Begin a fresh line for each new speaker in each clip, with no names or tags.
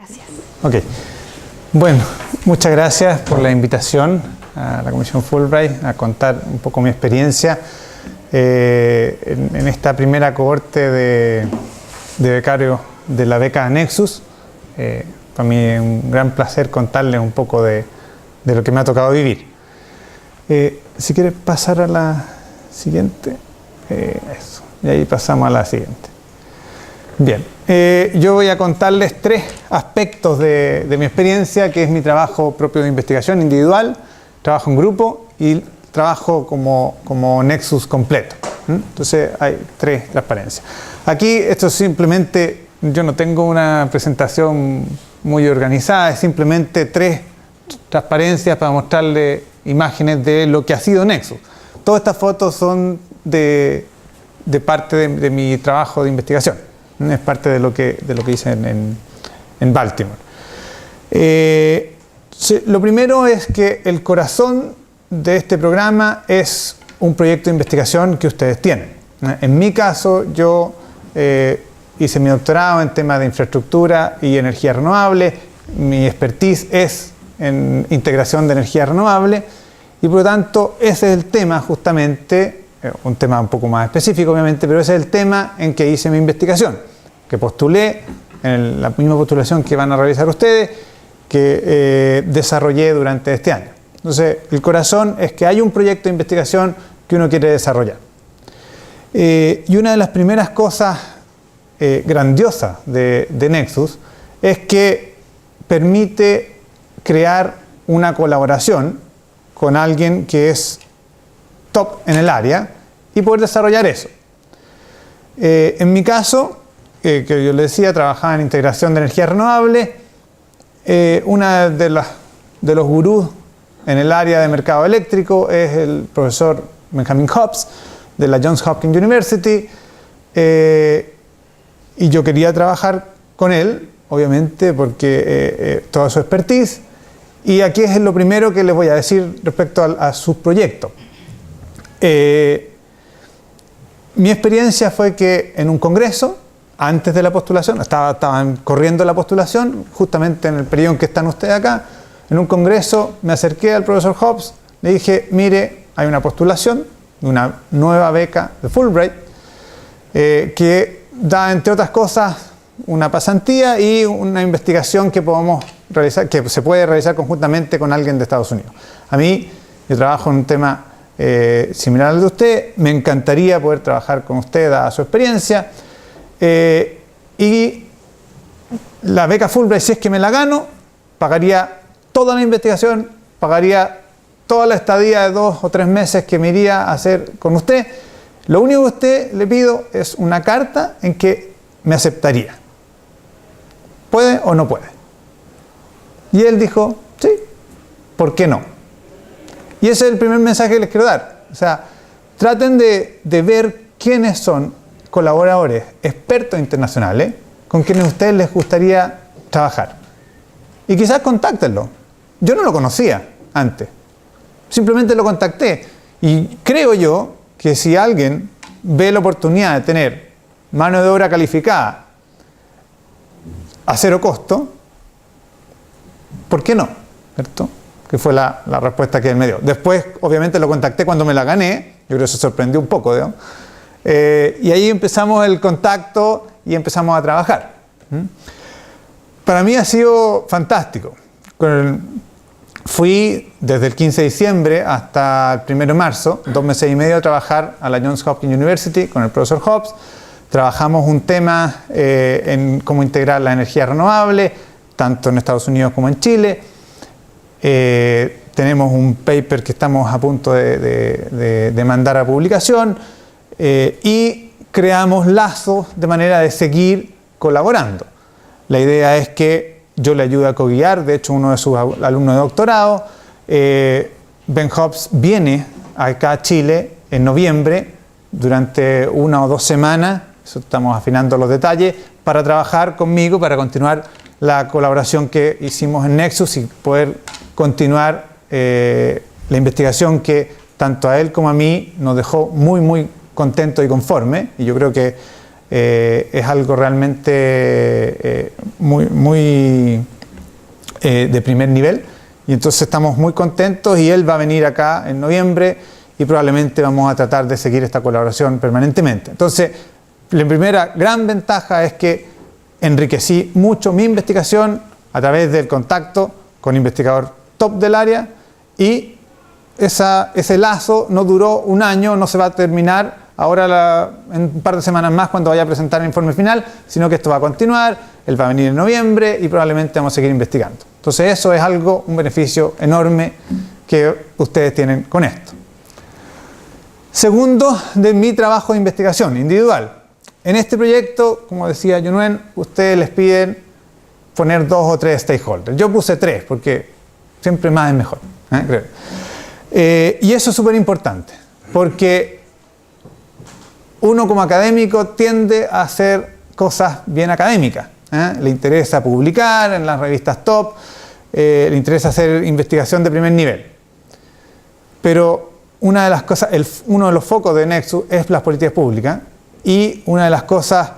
Gracias.
Ok. Bueno, muchas gracias por la invitación a la Comisión Fulbright a contar un poco mi experiencia en esta primera cohorte de becarios de la beca Nexus. Para mí es un gran placer contarles un poco de lo que me ha tocado vivir. Si quieres pasar a la siguiente. Eso. Y ahí pasamos a la siguiente. Bien, yo voy a contarles tres aspectos de mi experiencia, que es mi trabajo propio de investigación individual, trabajo en grupo y trabajo como Nexus completo. Entonces hay tres transparencias. Aquí esto es simplemente, yo no tengo una presentación muy organizada, es simplemente tres transparencias para mostrarles imágenes de lo que ha sido Nexus. Todas estas fotos son de parte de mi trabajo de investigación. Es parte de lo que hice en Baltimore. Lo primero es que el corazón de este programa es un proyecto de investigación que ustedes tienen. En mi caso, yo hice mi doctorado en temas de infraestructura y energía renovable. Mi expertise es en integración de energía renovable y por lo tanto ese es el tema justamente, un tema un poco más específico obviamente, pero ese es el tema en que hice mi investigación, que postulé en la misma postulación que van a realizar ustedes, que desarrollé durante este año. Entonces, el corazón es que hay un proyecto de investigación que uno quiere desarrollar. Y una de las primeras cosas grandiosas de Nexus es que permite crear una colaboración con alguien que es top en el área y poder desarrollar eso. En mi caso, que yo les decía, trabajaba en integración de energía renovable. Una de los gurús en el área de mercado eléctrico es el profesor Benjamin Hobbs de la Johns Hopkins University, y yo quería trabajar con él, obviamente, porque toda su expertise. Y aquí es lo primero que les voy a decir respecto a su proyecto. Mi experiencia fue que en un congreso, antes de la postulación, estaban corriendo la postulación, justamente en el periodo en que están ustedes acá, en un congreso me acerqué al profesor Hobbs, le dije, mire, hay una postulación de una nueva beca de Fulbright, que da, entre otras cosas, una pasantía y una investigación que podemos realizar, que se puede realizar conjuntamente con alguien de Estados Unidos. A mí, yo trabajo en un tema similar al de usted, me encantaría poder trabajar con usted, dada su experiencia, y la beca Fulbright, si es que me la gano, pagaría toda la investigación, pagaría toda la estadía de 2 o 3 meses que me iría a hacer con usted. Lo único que usted le pido es una carta en que me aceptaría. ¿Puede o no puede? Y él dijo, sí, ¿por qué no? Y ese es el primer mensaje que les quiero dar. O sea, traten de ver quiénes son colaboradores, expertos internacionales, con quienes a ustedes les gustaría trabajar. Y quizás contáctenlo. Yo no lo conocía antes. Simplemente lo contacté. Y creo yo que si alguien ve la oportunidad de tener mano de obra calificada a cero costo, ¿por qué no? ¿Cierto? Que fue la respuesta que él me dio. Después, obviamente, lo contacté cuando me la gané. Yo creo que se sorprendió un poco, digamos. Y ahí empezamos el contacto y empezamos a trabajar. Para mí ha sido fantástico. Fui desde el 15 de diciembre hasta el 1 de marzo, 2 meses y medio, a trabajar a la Johns Hopkins University con el profesor Hobbs. Trabajamos un tema en cómo integrar la energía renovable, tanto en Estados Unidos como en Chile. Tenemos un paper que estamos a punto de mandar a publicación, y creamos lazos de manera de seguir colaborando. La idea es que yo le ayude a co-guiar, de hecho uno de sus alumnos de doctorado, Ben Hobbs, viene acá a Chile en noviembre durante 1 o 2 semanas, eso estamos afinando los detalles, para trabajar conmigo, para continuar la colaboración que hicimos en Nexus y poder continuar la investigación que tanto a él como a mí nos dejó muy contentos y conformes, y yo creo que es algo realmente muy de primer nivel. Y entonces estamos muy contentos y él va a venir acá en noviembre y probablemente vamos a tratar de seguir esta colaboración permanentemente. Entonces, la primera gran ventaja es que enriquecí mucho mi investigación a través del contacto con investigador top del área y ese lazo no duró un año, no se va a terminar ahora en un par de semanas más cuando vaya a presentar el informe final, sino que esto va a continuar, él va a venir en noviembre y probablemente vamos a seguir investigando. Entonces eso es un beneficio enorme que ustedes tienen con esto. Segundo, de mi trabajo de investigación individual. En este proyecto, como decía Yunuen, ustedes les piden poner 2 o 3 stakeholders. Yo puse 3 porque siempre más es mejor, creo. Y eso es súper importante porque uno como académico tiende a hacer cosas bien académicas. Le interesa publicar en las revistas top, le interesa hacer investigación de primer nivel. Pero una de las cosas, uno de los focos de Nexus es las políticas públicas y una de las cosas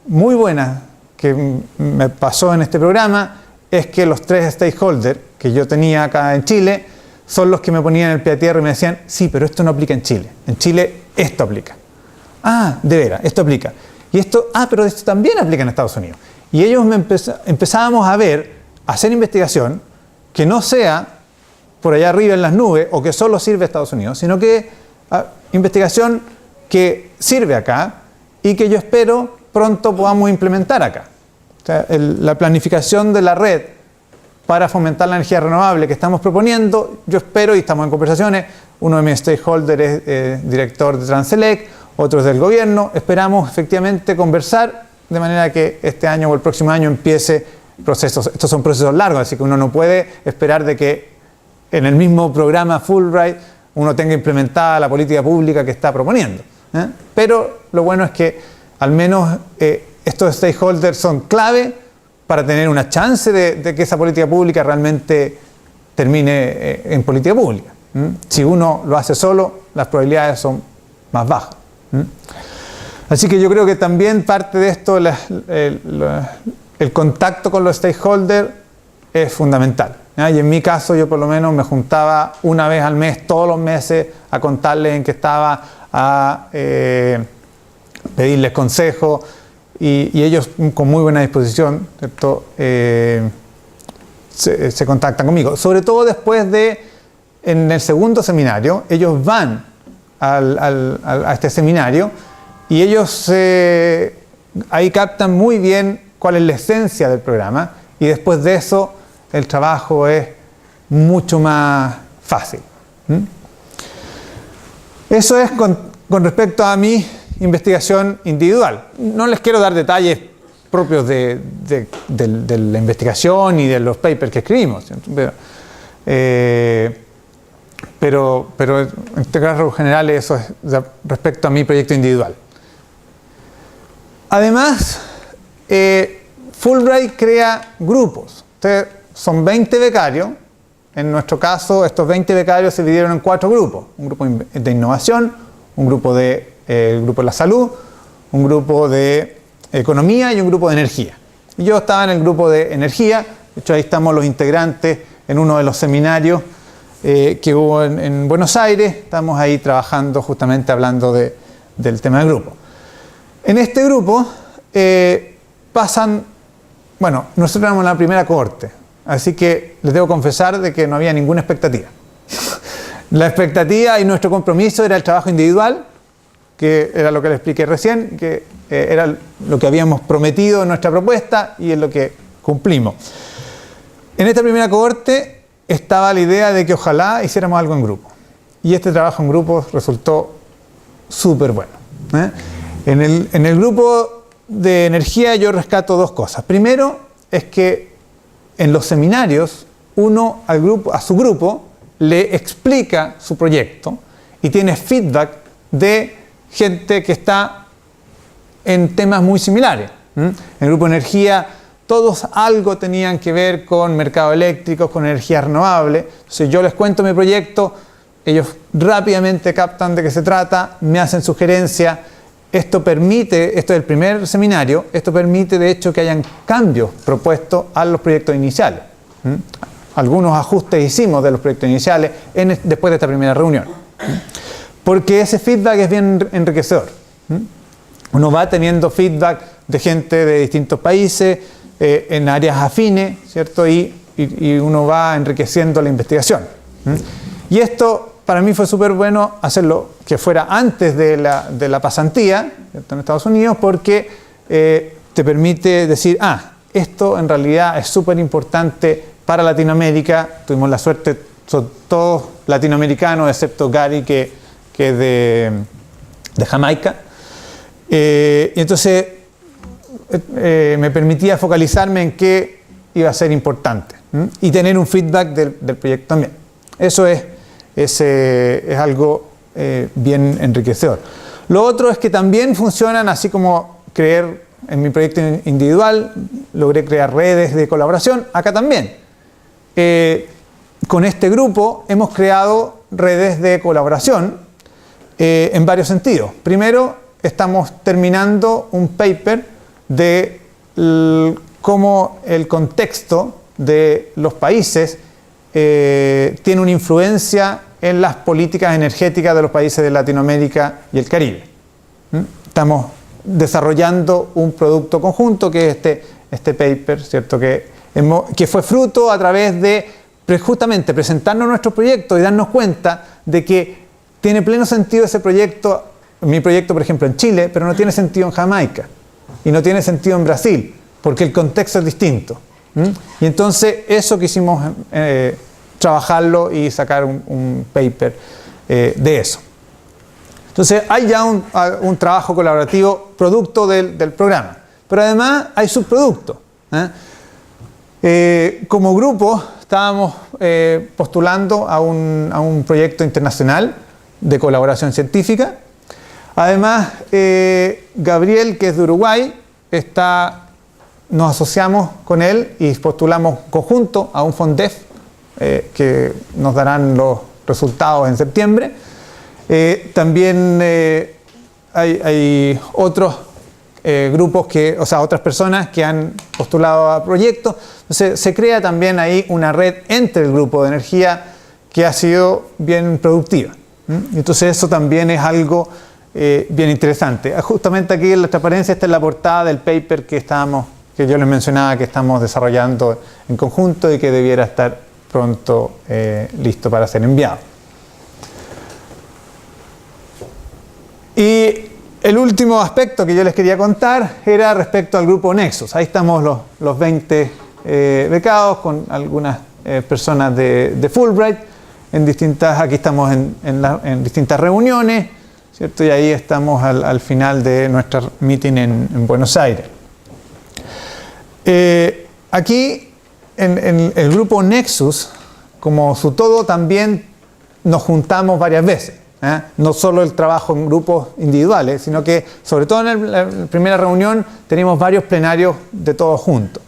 muy buenas que me pasó en este programa es que los 3 stakeholders que yo tenía acá en Chile son los que me ponían el pie a tierra y me decían, sí, pero esto no aplica en Chile. En Chile esto aplica. Ah, de veras, esto aplica. Y esto, pero esto también aplica en Estados Unidos. Y ellos empezábamos a hacer investigación que no sea por allá arriba en las nubes o que solo sirve a Estados Unidos, sino que investigación que sirve acá y que yo espero pronto podamos implementar acá. O sea, la planificación de la red para fomentar la energía renovable que estamos proponiendo, yo espero, y estamos en conversaciones, uno de mis stakeholders es director de Transelec, otro es del gobierno, esperamos efectivamente conversar de manera que este año o el próximo año empiece procesos. Estos son procesos largos, así que uno no puede esperar de que en el mismo programa Fulbright uno tenga implementada la política pública que está proponiendo. Pero lo bueno es que al menos estos stakeholders son clave para tener una chance de que esa política pública realmente termine en política pública. Si uno lo hace solo, las probabilidades son más bajas. Así que yo creo que también parte de esto, el contacto con los stakeholders es fundamental. Y en mi caso yo por lo menos me juntaba una vez al mes, todos los meses, a contarles en qué estaba, a pedirles consejos y ellos con muy buena disposición, ¿cierto? Se contactan conmigo. Sobre todo después en el segundo seminario, ellos van a este seminario y ellos ahí captan muy bien cuál es la esencia del programa y después de eso el trabajo es mucho más fácil. Eso es con respecto a mi investigación individual. No les quiero dar detalles propios de la investigación y de los papers que escribimos, pero en términos generales eso es respecto a mi proyecto individual. Además, Fulbright crea grupos. Ustedes son 20 becarios. En nuestro caso, estos 20 becarios se dividieron en 4 grupos. Un grupo de innovación, un grupo de la salud, un grupo de economía y un grupo de energía. Y yo estaba en el grupo de energía. De hecho, ahí estamos los integrantes en uno de los seminarios que hubo en Buenos Aires. Estamos ahí trabajando justamente hablando del tema del grupo. En este grupo nosotros éramos la primera cohorte, así que les debo confesar de que no había ninguna expectativa. La expectativa y nuestro compromiso era el trabajo individual, que era lo que les expliqué recién, que era lo que habíamos prometido en nuestra propuesta y es lo que cumplimos. En esta primera cohorte estaba la idea de que ojalá hiciéramos algo en grupo. Y este trabajo en grupo resultó súper bueno. En el grupo de energía yo rescato 2 cosas. Primero es que en los seminarios uno a su grupo le explica su proyecto y tiene feedback de gente que está en temas muy similares. En el grupo de energía todos algo tenían que ver con mercado eléctrico, con energía renovable. Entonces yo les cuento mi proyecto, ellos rápidamente captan de qué se trata, me hacen sugerencias esto es el primer seminario, esto permite de hecho que hayan cambios propuestos a los proyectos iniciales. Algunos ajustes hicimos de los proyectos iniciales después de esta primera reunión. Porque ese feedback es bien enriquecedor. Uno va teniendo feedback de gente de distintos países, en áreas afines, ¿cierto? Y uno va enriqueciendo la investigación. Y esto para mí fue súper bueno hacerlo que fuera antes de la pasantía, ¿cierto? En Estados Unidos, porque te permite decir, esto en realidad es súper importante para Latinoamérica. Tuvimos la suerte, son todos latinoamericanos, excepto Gary, que es de Jamaica. Y entonces me permitía focalizarme en qué iba a ser importante y tener un feedback del proyecto también. Eso es algo bien enriquecedor. Lo otro es que también funcionan así como creer en mi proyecto individual, logré crear redes de colaboración, acá también. Con este grupo hemos creado redes de colaboración en varios sentidos. Primero, estamos terminando un paper de cómo el contexto de los países tiene una influencia en las políticas energéticas de los países de Latinoamérica y el Caribe. Estamos desarrollando un producto conjunto que es este paper, ¿cierto? Que fue fruto a través de justamente presentarnos nuestro proyecto y darnos cuenta de que tiene pleno sentido ese proyecto, mi proyecto por ejemplo en Chile, pero no tiene sentido en Jamaica y no tiene sentido en Brasil, porque el contexto es distinto. Y entonces eso quisimos trabajarlo y sacar un paper de eso. Entonces hay ya un trabajo colaborativo producto del programa, pero además hay subproductos. Como grupo estábamos postulando a un proyecto internacional de colaboración científica. Además, Gabriel, que es de Uruguay, nos asociamos con él y postulamos conjunto a un FONDEF que nos darán los resultados en septiembre. También hay otros grupos otras personas que han postulado a proyectos. Entonces se crea también ahí una red entre el grupo de energía que ha sido bien productiva. Entonces eso también es algo bien interesante. Justamente aquí en la transparencia está en la portada del paper que yo les mencionaba que estamos desarrollando en conjunto y que debiera estar pronto listo para ser enviado. Y el último aspecto que yo les quería contar era respecto al grupo Nexus. Ahí estamos los 20 becados con algunas personas de Fulbright. Aquí estamos en distintas reuniones, ¿cierto? Y ahí estamos al final de nuestra meeting en Buenos Aires. Aquí en el grupo Nexus, como su todo, también nos juntamos varias veces. No solo el trabajo en grupos individuales, sino que sobre todo en la primera reunión tenemos varios plenarios de todos juntos.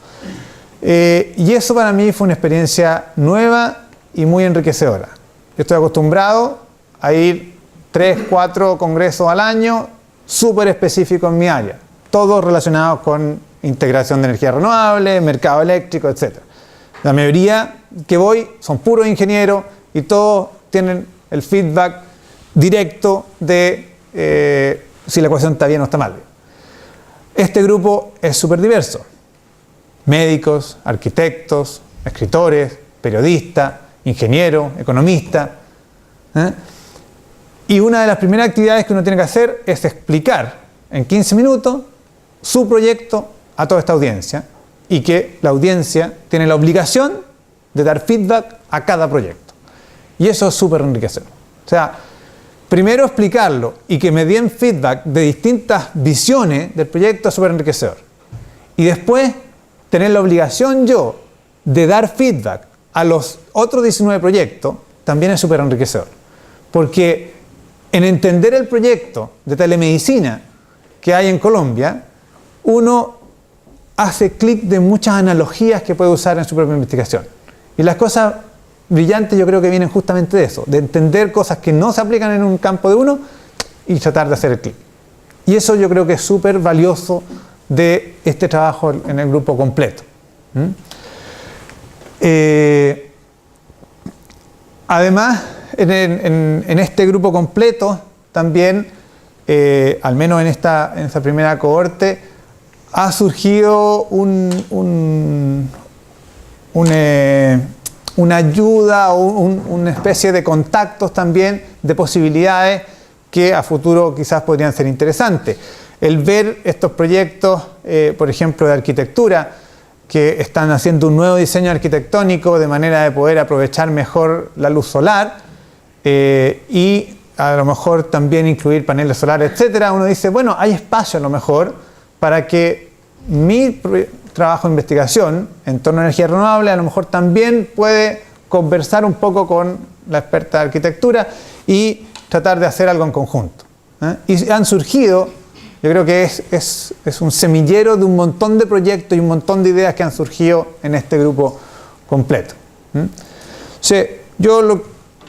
Y eso para mí fue una experiencia nueva y muy enriquecedora. Yo estoy acostumbrado a ir 3, 4 congresos al año, súper específicos en mi área, todos relacionados con integración de energía renovable, mercado eléctrico, etc. La mayoría que voy son puros ingenieros y todos tienen el feedback directo de si la ecuación está bien o está mal. Este grupo es súper diverso. Médicos, arquitectos, escritores, periodistas, ingenieros, economistas. Y una de las primeras actividades que uno tiene que hacer es explicar en 15 minutos su proyecto a toda esta audiencia y que la audiencia tiene la obligación de dar feedback a cada proyecto. Y eso es súper enriquecedor. O sea, primero explicarlo y que me den feedback de distintas visiones del proyecto es súper enriquecedor. Y después tener la obligación yo de dar feedback a los otros 19 proyectos también es súper enriquecedor. Porque en entender el proyecto de telemedicina que hay en Colombia, uno hace clic de muchas analogías que puede usar en su propia investigación. Y las cosas brillantes yo creo que vienen justamente de eso, de entender cosas que no se aplican en un campo de uno y tratar de hacer el clic. Y eso yo creo que es súper valioso de este trabajo en el grupo completo. Además, en este grupo completo también, al menos en esta primera cohorte, ha surgido una ayuda o una especie de contactos también, de posibilidades que a futuro quizás podrían ser interesantes. El ver estos proyectos, por ejemplo, de arquitectura, que están haciendo un nuevo diseño arquitectónico de manera de poder aprovechar mejor la luz solar y a lo mejor también incluir paneles solares, etcétera. Uno dice, bueno, hay espacio a lo mejor para que mi trabajo de investigación en torno a energía renovable a lo mejor también puede conversar un poco con la experta de arquitectura y tratar de hacer algo en conjunto. Y han surgido, yo creo que es un semillero de un montón de proyectos y un montón de ideas que han surgido en este grupo completo. Yo lo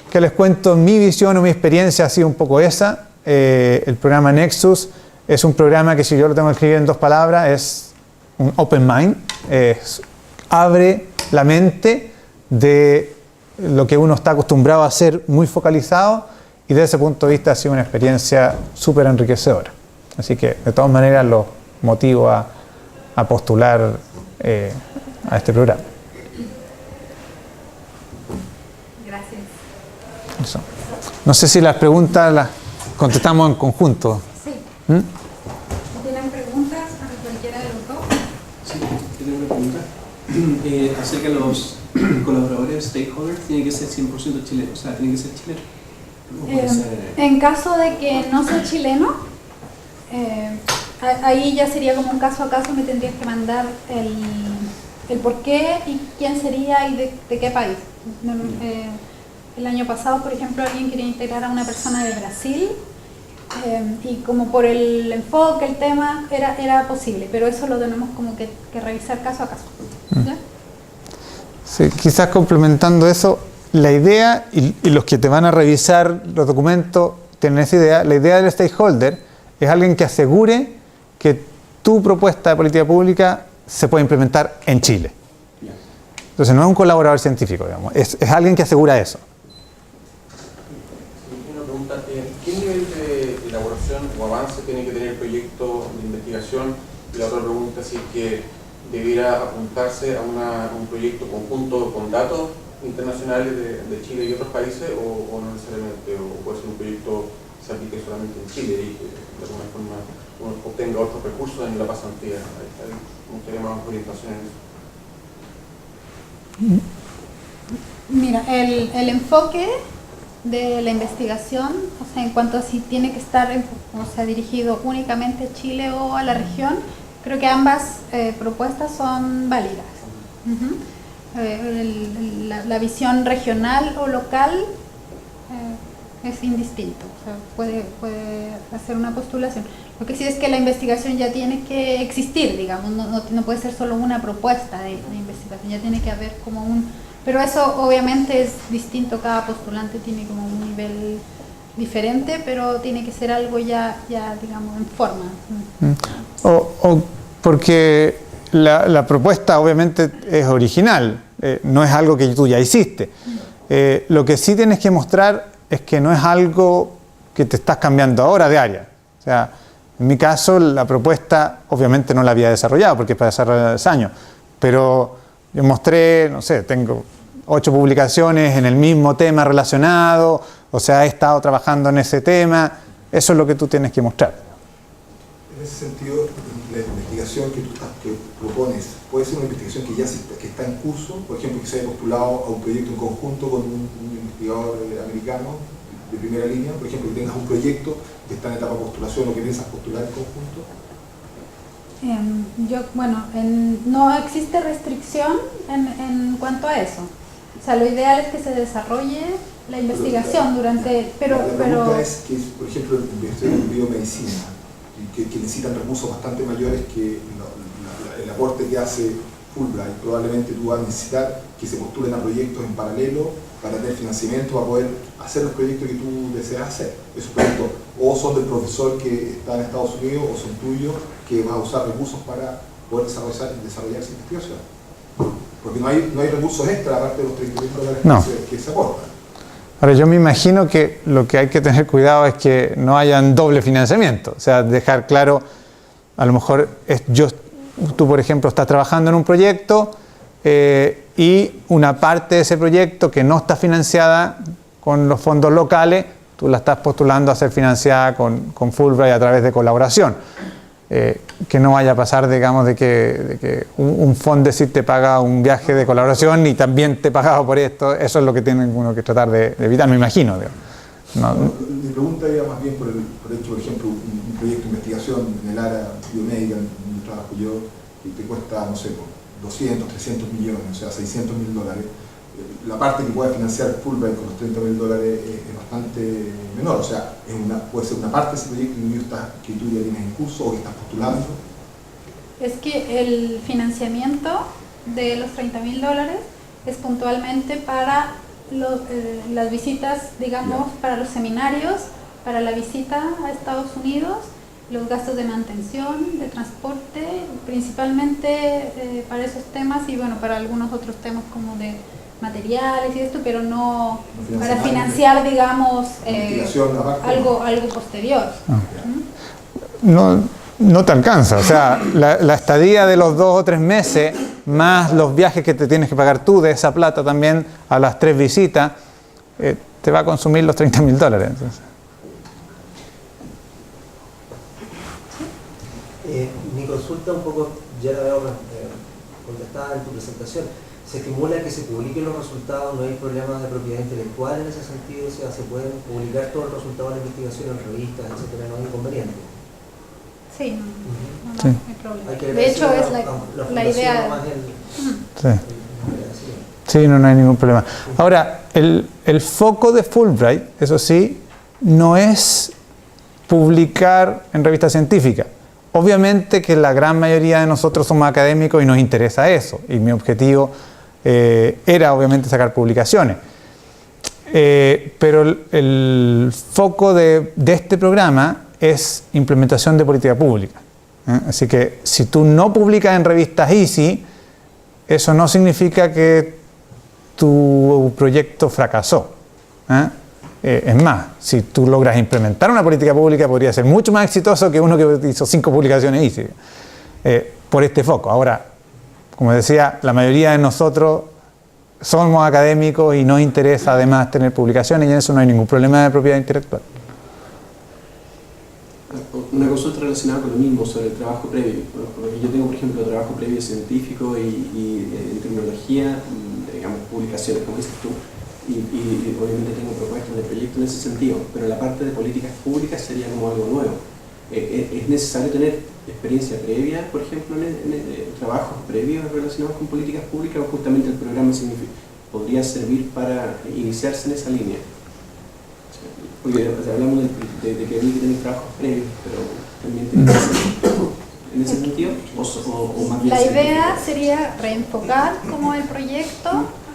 que les cuento, mi visión o mi experiencia ha sido un poco esa. El programa Nexus es un programa que, si yo lo tengo que escribir en 2 palabras, es un open mind. Abre la mente de lo que uno está acostumbrado a hacer, muy focalizado, y desde ese punto de vista ha sido una experiencia súper enriquecedora. Así que, de todas maneras, los motivo a postular a este programa.
Gracias.
Eso. No sé si las preguntas las contestamos en conjunto.
Sí. ¿Tienen preguntas a cualquiera de los dos?
Sí, yo tengo una pregunta. Acerca de los colaboradores, stakeholders, tiene que ser 100% chileno, o sea, tiene que ser chileno.
En caso de que no sea chileno, ahí ya sería como un caso a caso, me tendrías que mandar el por qué y quién sería y de qué país. El año pasado, por ejemplo, alguien quería integrar a una persona de Brasil y como por el enfoque, el tema, era posible, pero eso lo tenemos como que revisar caso a caso. ¿Ya?
Sí, quizás complementando eso, la idea, y los que te van a revisar los documentos tienen esa idea, la idea del stakeholder es alguien que asegure que tu propuesta de política pública se puede implementar en Chile. Entonces no es un colaborador científico, digamos, es alguien que asegura eso.
Una pregunta, ¿qué nivel de elaboración o avance tiene que tener el proyecto de investigación? Y la otra pregunta es si es que debiera apuntarse a un proyecto conjunto con datos internacionales de Chile y otros países o no necesariamente, o puede ser un proyecto que se aplique solamente en Chile y que de alguna forma uno obtenga otros recursos en la pasantía. Me gustaría más orientación en eso.
Mira, el enfoque de la investigación, o sea, en cuanto a si tiene que estar dirigido únicamente a Chile o a la región, creo que ambas propuestas son válidas. La visión regional o local es indistinto, o sea, puede hacer una postulación. Lo que sí es que la investigación ya tiene que existir, digamos, no puede ser solo una propuesta de investigación, ya tiene que haber como pero eso obviamente es distinto, cada postulante tiene como un nivel diferente, pero tiene que ser algo ya digamos, en forma.
O porque la propuesta obviamente es original, no es algo que tú ya hiciste. Lo que sí tienes que mostrar es que no es algo que te estás cambiando ahora de área. O sea, en mi caso la propuesta obviamente no la había desarrollado porque es para desarrollar ese año, pero yo mostré, no sé, tengo 8 publicaciones en el mismo tema relacionado, o sea, he estado trabajando en ese tema, eso es lo que tú tienes que mostrar.
En ese sentido, la investigación que propones, ¿puede ser una investigación que ya está en curso? Por ejemplo, que se haya postulado a un proyecto en conjunto con un investigador americano de primera línea, por ejemplo, que tengas un proyecto que está en etapa de postulación o que piensas postular en conjunto.
No existe restricción en cuanto a eso. O sea, lo ideal es que se desarrolle la investigación durante...
La pregunta es que, por ejemplo, investigación en biomedicina, que necesitan recursos bastante mayores que el aporte que hace Fulbright. Probablemente tú vas a necesitar que se postulen a proyectos en paralelo para tener financiamiento para poder hacer los proyectos que tú deseas hacer. Esos proyectos o son del profesor que está en Estados Unidos o son tuyos que vas a usar recursos para poder desarrollar esa investigación. Porque no hay recursos extra aparte de los $30.000
No.
que se aportan.
Ahora, yo me imagino que lo que hay que tener cuidado es que no hayan doble financiamiento. O sea, dejar claro, a lo mejor tú, por ejemplo, estás trabajando en un proyecto y una parte de ese proyecto que no está financiada con los fondos locales, tú la estás postulando a ser financiada con Fulbright a través de colaboración. Que no vaya a pasar, digamos, de que un fondo te paga un viaje de colaboración y también te pagaba por esto. Eso es lo que tiene uno que tratar de evitar, me imagino. No.
Mi pregunta iba más bien por hecho, por ejemplo, un proyecto de investigación en el área biomédica, en donde trabajo yo, y te cuesta, no sé, 200, 300 millones, o sea, $600.000. La parte que puede financiar Fulbright con los $30.000 es bastante menor, o sea, puede ser una parte de ese proyecto que tú ya tienes en curso o que estás postulando.
Es que el financiamiento de los $30.000 es puntualmente para las visitas, digamos, para los seminarios, para la visita a Estados Unidos, los gastos de mantención, de transporte, principalmente para esos temas y bueno, para algunos otros temas como de materiales y esto, pero no para financiar, digamos, algo posterior.
No te alcanza, o sea, la estadía de los 2 o 3 meses, más los viajes que te tienes que pagar tú de esa plata también a las 3 visitas, te va a consumir los $30.000. Entonces.
Mi consulta un poco, ya la veo contestada en tu presentación. Se estimula que se publiquen los resultados, no hay problemas de propiedad intelectual en ese sentido, o sea, se pueden publicar todos los resultados de la investigación en revistas, etcétera, no hay inconveniente.
Sí, no
Sí.
hay problema.
Hay que
De hecho, es la idea.
Sí, no hay ningún problema. Ahora, el foco de Fulbright, eso sí, no es publicar en revistas científicas. Obviamente que la gran mayoría de nosotros somos académicos y nos interesa eso. Y mi objetivo era obviamente sacar publicaciones. Pero el foco de este programa es implementación de política pública. Así que si tú no publicas en revistas EASY, eso no significa que tu proyecto fracasó. Es más, si tú logras implementar una política pública, podría ser mucho más exitoso que uno que hizo 5 publicaciones EASY, por este foco. Ahora, como decía, la mayoría de nosotros somos académicos y nos interesa además tener publicaciones y en eso no hay ningún problema de propiedad intelectual.
Una consulta relacionada con lo mismo, sobre el trabajo previo. Porque yo tengo, por ejemplo, trabajo previo científico y en tecnología, digamos, publicaciones, como dices tú, y obviamente tengo propuestas de proyectos en ese sentido, pero la parte de políticas públicas sería como algo nuevo. ¿Es necesario tener experiencia previa, por ejemplo, en trabajos previos relacionados con políticas públicas, o justamente el programa podría servir para iniciarse en esa línea? Porque hablamos de que hay que tener trabajos previos, pero también tiene que ser en ese sentido, o más bien...
La idea sería reenfocar como el proyecto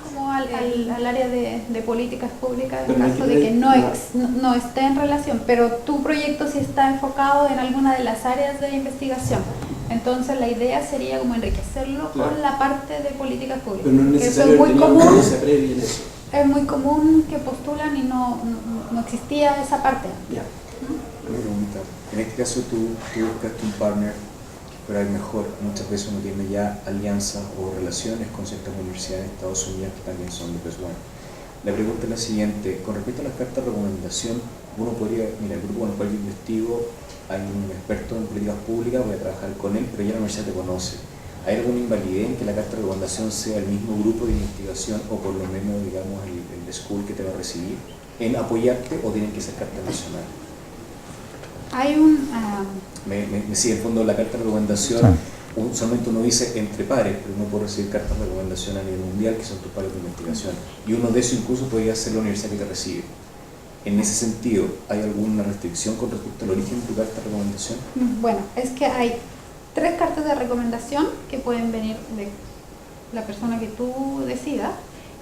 como al área de políticas públicas en caso de que no esté en relación, pero tu proyecto sí está enfocado en alguna de las áreas de investigación. Entonces la idea sería como enriquecerlo con la parte de políticas públicas.
Pero no es necesario tener experiencia previa en eso.
Es muy común que postulan y no existía esa parte.
Ya.
Una pregunta. En este caso tú buscaste un partner que fuera el mejor. Muchas veces uno tiene ya alianzas o relaciones con ciertas universidades de Estados Unidos que también son de P1. La pregunta es la siguiente. Con respecto a las cartas de recomendación, uno podría, mira, el grupo en el cual yo investigo, hay un experto en políticas públicas, voy a trabajar con él, pero ya la universidad te conoce. ¿Hay alguna invalidez en que la carta de recomendación sea el mismo grupo de investigación o por lo menos, digamos, el school que te va a recibir en apoyarte, o tienen que ser cartas nacionales?
Hay un...
Sí, en el fondo la carta de recomendación, solamente uno dice entre pares, pero uno puede recibir cartas de recomendación a nivel mundial que son tus pares de investigación. Y uno de eso incluso podría ser la universidad que te recibe. En ese sentido, ¿hay alguna restricción con respecto al origen de tu carta de recomendación?
Bueno, es que hay 3 cartas de recomendación que pueden venir de la persona que tú decidas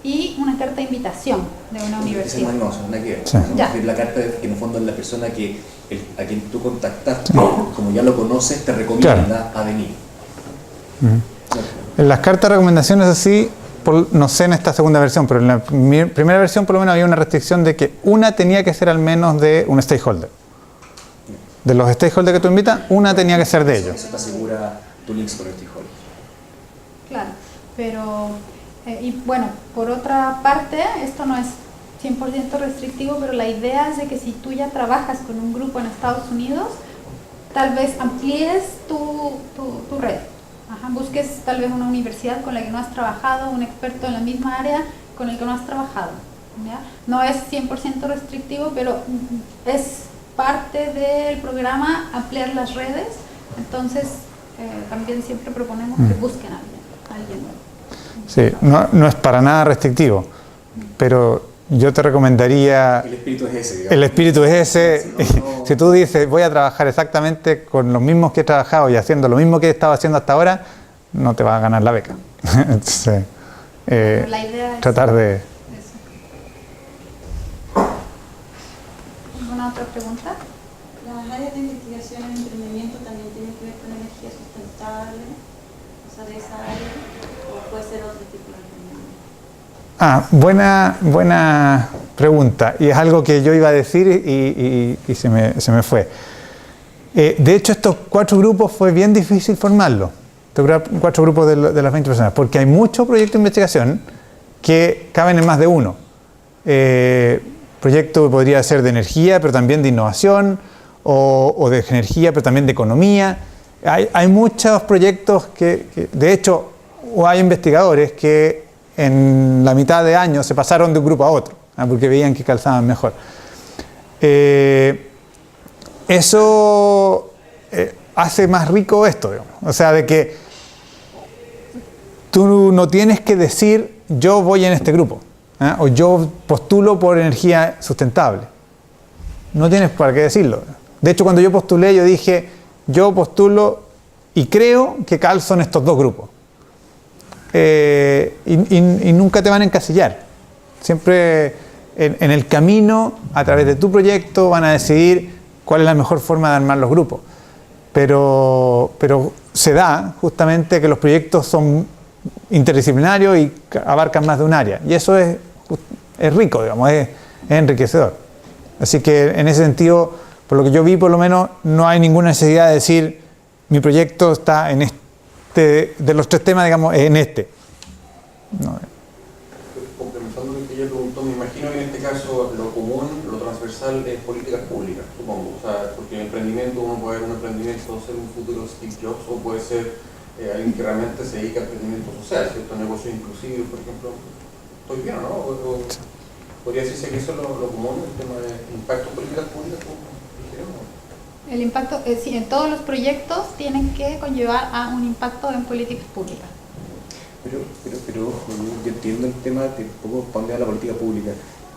y una carta de invitación de una universidad.
No, eso no hay que ver.
Sí.
¿No?
Ya.
La carta que en el fondo es la persona a quien tú contactaste, como ya lo conoces, te recomienda a venir.
En las cartas de recomendaciones así, no sé en esta segunda versión, pero en la primera versión por lo menos había una restricción de que una tenía que ser al menos de un stakeholder. De los stakeholders que tú invitas, una tenía que ser de ellos.
Eso te asegura tu links con el stakeholder.
Claro, pero, y bueno, por otra parte, esto no es 100% restrictivo, pero la idea es de que si tú ya trabajas con un grupo en Estados Unidos, tal vez amplíes tu red. Ajá, busques tal vez una universidad con la que no has trabajado, un experto en la misma área con el que no has trabajado. ¿Ya? No es 100% restrictivo, pero es parte del programa ampliar las redes. Entonces, también siempre proponemos que busquen a alguien nuevo.
Sí, no es para nada restrictivo, pero yo te recomendaría...
El espíritu es ese, digamos.
El espíritu es ese.
No.
Si tú dices, voy a trabajar exactamente con los mismos que he trabajado y haciendo lo mismo que he estado haciendo hasta ahora, no te vas a ganar la beca. Entonces,
La idea es
tratar de...
eso. ¿Alguna otra pregunta?
Las áreas de investigación en emprendimiento también tienen que ver con energía sustentable, o sea, de esa área, o puede ser otro tipo de emprendimiento.
Buena pregunta. Y es algo que yo iba a decir y se me fue. De hecho, estos 4 grupos fue bien difícil formarlos. Estos 4 grupos de las 20 personas, porque hay muchos proyectos de investigación que caben en más de uno. Proyecto que podría ser de energía, pero también de innovación, o de energía, pero también de economía. Hay muchos proyectos que de hecho, hay investigadores que en la mitad de año se pasaron de un grupo a otro, porque veían que calzaban mejor. Eso hace más rico esto, digamos. O sea, de que tú no tienes que decir yo voy en este grupo, o yo postulo por energía sustentable. No tienes para qué decirlo. De hecho, cuando yo postulé, yo dije yo postulo y creo que calzo en estos 2 grupos. Y nunca te van a encasillar. Siempre en el camino, a través de tu proyecto, van a decidir cuál es la mejor forma de armar los grupos. Pero se da justamente que los proyectos son interdisciplinarios y abarcan más de un área. Y eso es rico, digamos, es enriquecedor. Así que en ese sentido, por lo que yo vi, por lo menos, no hay ninguna necesidad de decir mi proyecto está en de los 3 temas, digamos, en este. No.
Complementando lo que ella preguntó, me imagino que en este caso lo común, lo transversal es políticas públicas, supongo. O sea, porque en emprendimiento uno puede ver un emprendimiento, ser un futuro Steve Jobs, o puede ser alguien que realmente se dedica al emprendimiento social, ¿cierto? Negocios inclusivos, por ejemplo. ¿Estoy bien o no? ¿Podría decirse que eso es lo común, el tema de impacto en políticas públicas?
El impacto, sí, en todos los proyectos tienen que conllevar a un impacto en políticas públicas.
Pero ojo, yo entiendo el tema de un poco para dónde va la política pública.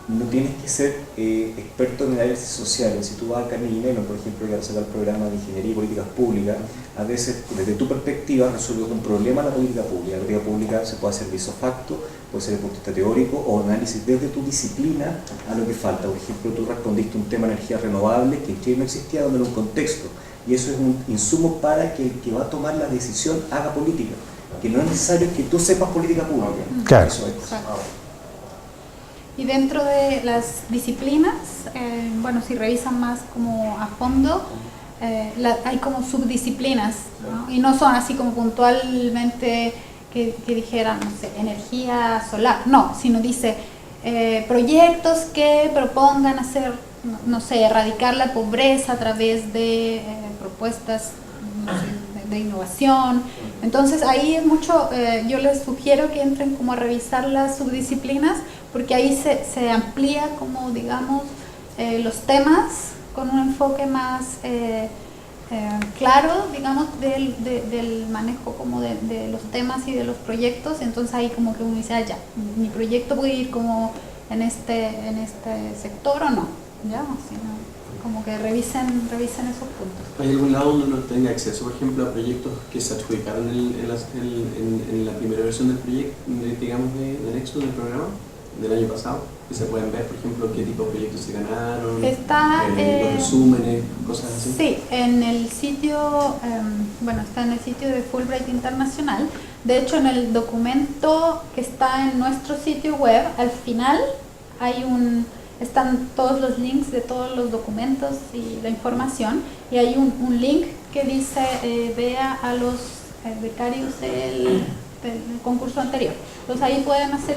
No tienes que ser experto en análisis social. Si tú vas al Carnegie Mellon, por ejemplo, que va a sacar el programa de Ingeniería y Políticas Públicas, a veces, desde tu perspectiva, resuelves un problema en la política pública. La política pública se puede hacer de isofacto, puede ser de punto de vista teórico, o análisis desde tu disciplina a lo que falta. Por ejemplo, tú respondiste un tema de energías renovables que en Chile no existía, dando un contexto. Y eso es un insumo para que el que va a tomar la decisión haga política. Que no es necesario que tú sepas política pública.
Claro.
Eso es.
Y dentro de las disciplinas, bueno, si revisan más como a fondo, hay como subdisciplinas, ¿no? Y no son así como puntualmente que dijeran, no sé, energía solar, no, sino dice proyectos que propongan hacer, no sé, erradicar la pobreza a través de propuestas, no sé, de innovación. Entonces ahí es mucho, yo les sugiero que entren como a revisar las subdisciplinas, porque ahí se amplía como, digamos, los temas con un enfoque más claro, digamos, del manejo como de los temas y de los proyectos. Entonces ahí como que uno dice, ya, mi proyecto puede ir como en este sector o no. ¿ya? Así, ¿no? Como que revisen esos puntos.
¿Hay algún lado donde uno tenga acceso, por ejemplo, a proyectos que se adjudicaron en la primera versión del proyecto, digamos, de Nexus, del programa, del año pasado? Que se pueden ver, por ejemplo, qué tipo de proyectos se ganaron,
Está,
los resúmenes, cosas así.
Sí, en el sitio, está en el sitio de Fulbright Internacional. De hecho, en el documento que está en nuestro sitio web, al final están todos los links de todos los documentos y la información, y hay un link que dice vea a los becarios del concurso anterior. Entonces ahí pueden hacer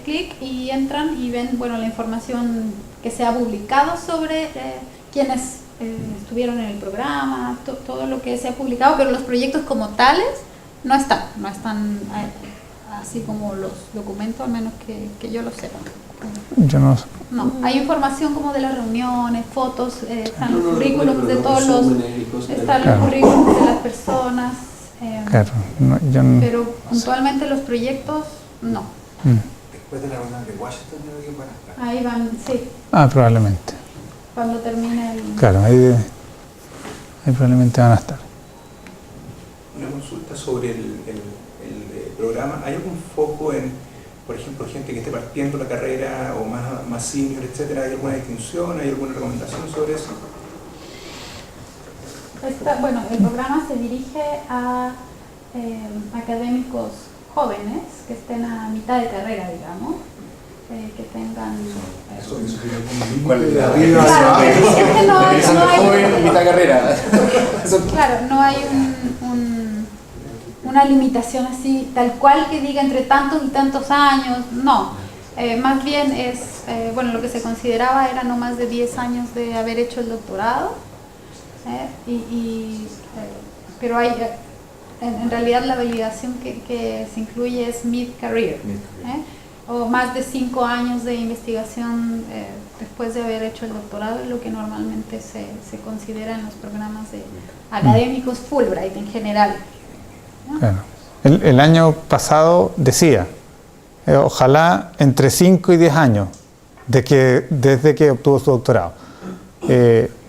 clic y entran y ven la información que se ha publicado sobre quienes estuvieron en el programa, todo lo que se ha publicado, pero los proyectos como tales no están así como los documentos, al menos que yo lo sepa.
Yo no sé.
No, hay información como de las reuniones, fotos, están los currículums de todos los currículums de las personas.
Claro, yo no.
Pero puntualmente los proyectos, no.
Después de la reunión de Washington, yo creo que van a estar.
Ahí van, sí,
Probablemente.
cuando termine el...
Claro, ahí probablemente van a estar.
Una consulta sobre el programa. ¿Hay algún foco en, por ejemplo, gente que esté partiendo la carrera o más senior, etcétera? ¿Hay alguna distinción? ¿Hay alguna recomendación sobre eso?
El programa se dirige a académicos jóvenes que estén a mitad de carrera, digamos, que tengan...
¿Cuál es la
Claro,
mitad carrera?
Claro, no hay una limitación así, tal cual que diga entre tantos y tantos años, no. Más bien es, lo que se consideraba era no más de 10 años de haber hecho el doctorado, pero hay, en realidad la validación que se incluye es mid-career, o más de 5 años de investigación después de haber hecho el doctorado, es lo que normalmente se considera en los programas de académicos Fulbright en general.
Claro. El año pasado decía, ojalá entre 5 y 10 años desde que obtuvo su doctorado.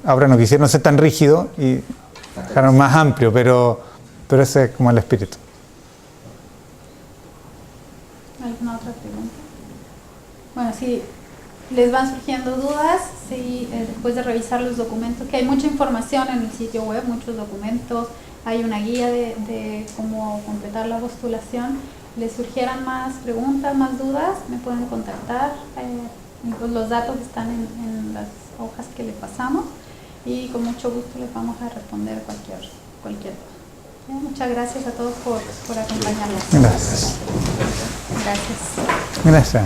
Ahora no quisieron ser tan rígidos y dejaron más amplio, pero ese es como el espíritu.
¿Alguna otra pregunta? Bueno, si les van surgiendo dudas, después de revisar los documentos, que hay mucha información en el sitio web, muchos documentos, hay una guía de cómo completar la postulación. Les surgieran más preguntas, más dudas, me pueden contactar. Los datos están en las hojas que le pasamos y con mucho gusto les vamos a responder cualquier duda. Muchas gracias a todos por acompañarnos.
Gracias.
Gracias.
Gracias.